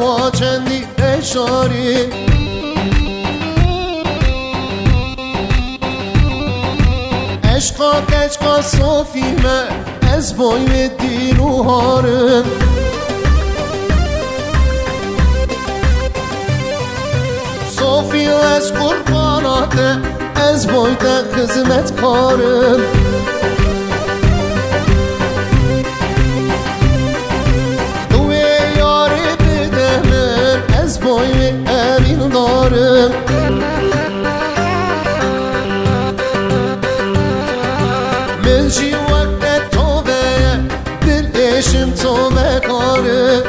و چندی اشاری عشقا صوفیمه از بای دین و هارم صوفی از قرباناته از بای ده خدمت کارم دوی یاری بده من از بای امین دارم من جی وقت تو به دل عشم تو بکاره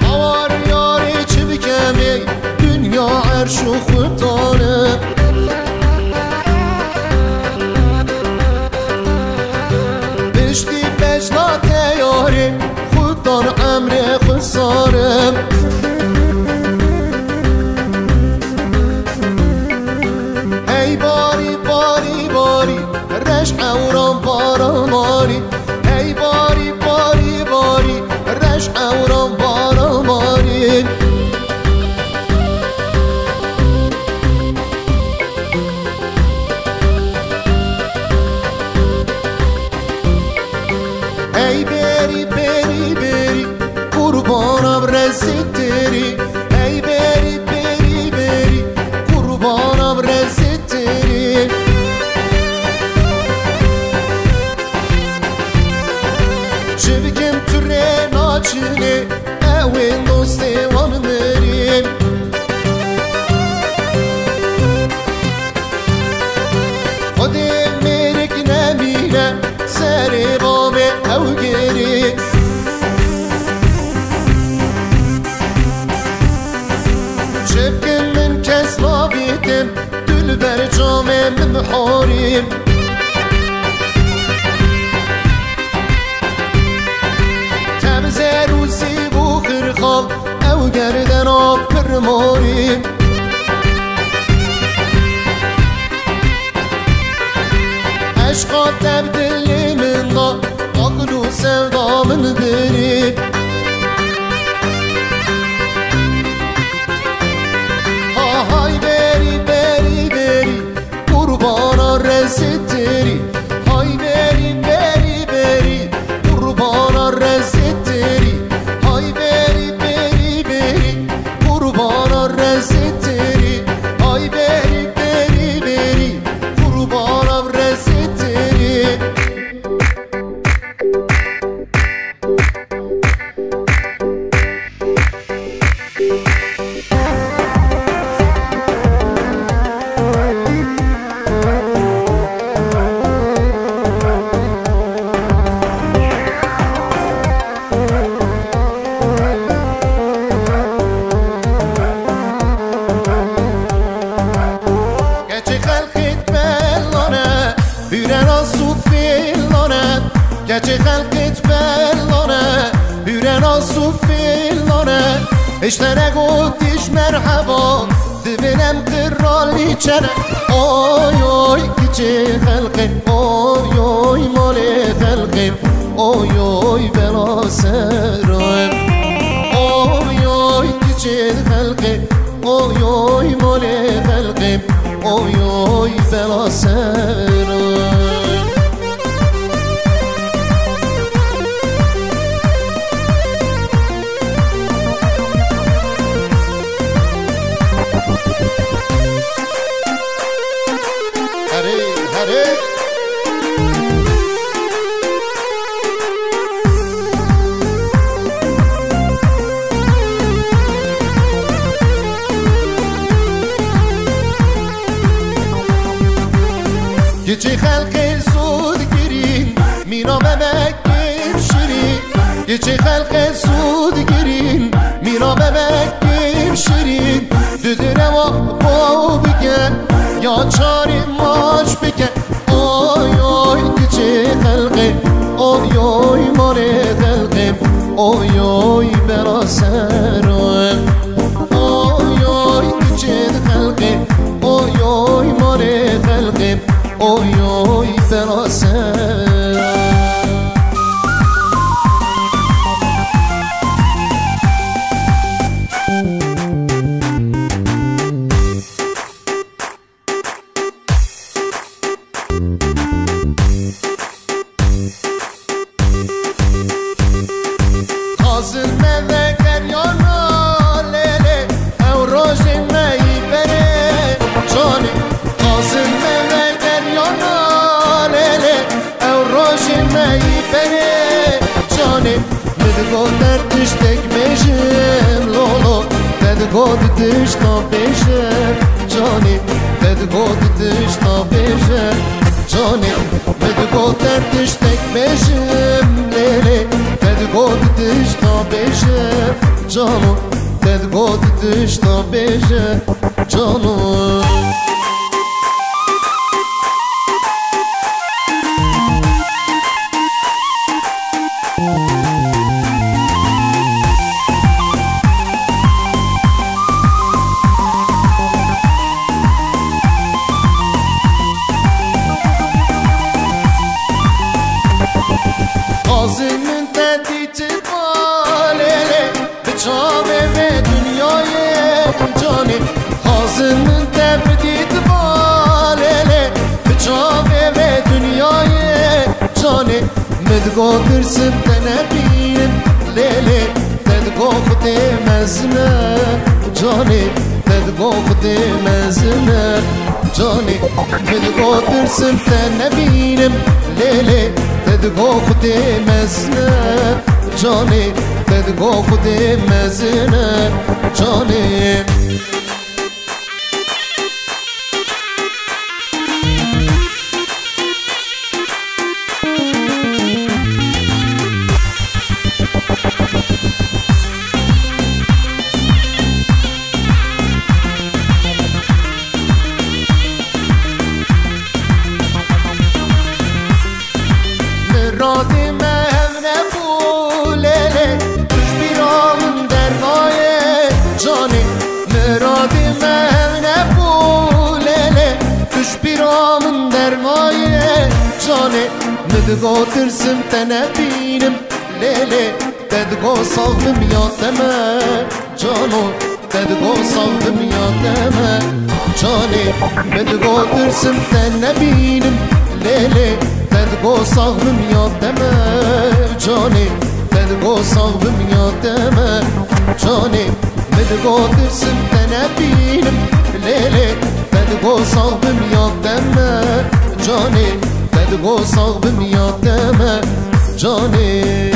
آوار یاری چه بکمی دنیا عرش و خود داره بشتی بجنات یاری خود دار امر خسارم ای باری باری باری رشق اوران باراماری ای باری باری باری رشق اوران باراماری ای بری بری بری قربانم رسید تری ای بری بری بری قربانم رسید تری چه بگم تو رینا چینه اوین دوستی وان مریم خودی میرک نمینه سر باب او گری چه بگم من کس نابیدم دل بر جامه من حاریم تمزه روزی بو خرخام او گردن آب پر ماریم عشقا تبدلی من دا عقل و سودا من دری های بری بری بری قربانا رسید تری های بری بری بری قربانا رسید تری های بری بری بری قربانا رسید تری های بری بری بری قربانا رسید تری گچه خلقت بلانه هورنا سوفیلانه اشتره گفتیش مرحبا دبنم قرالی چنه آی آی گچه خلقت آی آی مال خلقت آی آی بلا سرم آی آی گچه خلقت آی آی مال خلقت آی آی بلا سرم گچه خلق سود گیرین مینا ببکیم شیرین گچه خلق سود گیرین مینا ببکیم شیرین ددره و با بکن یا چاری ماش بکن آی آی گچه خلق آی آی ماره خلق آی آی برا سرم آی آی گچه خلق آی آی ماره خلق آی آی برا سرم مایی بره جانه مدگو در تشتک بشم لولو مدگو تشتا بشم جانه مدگو تشتا بشم جانه مدگو در تشتک بشم لیلی مدگو تشتا بشم جانو مدگو تشتا بشم جانو Ağzının tediti balele Bıçağı ve dünyayı cani Ağzının tediti balele Bıçağı ve dünyayı cani Medgo tırsın tenebiyim lele Medgo kudemezne cani Medgo kudemezne cani Medgo tırsın tenebiyim lele تدگو خود مزنه جانه تدگو خود مزنه جانه مرادی مهم نبولele Tuş bir amın dermaye Cani Meradi mهم نبولele Tuş bir amın dermaye Cani Medgo tırsım tenebinim lele Tedgo saldım ya deme Cano Tedgo saldım ya deme Cani Medgo tırsım tenebinim lele تدگو صاحبم یادمه جانی تدگو صاحبم یادمه جانی مدگو درسم تنبینم لیلی تدگو صاحبم یادمه جانی تدگو صاحبم یادمه جانی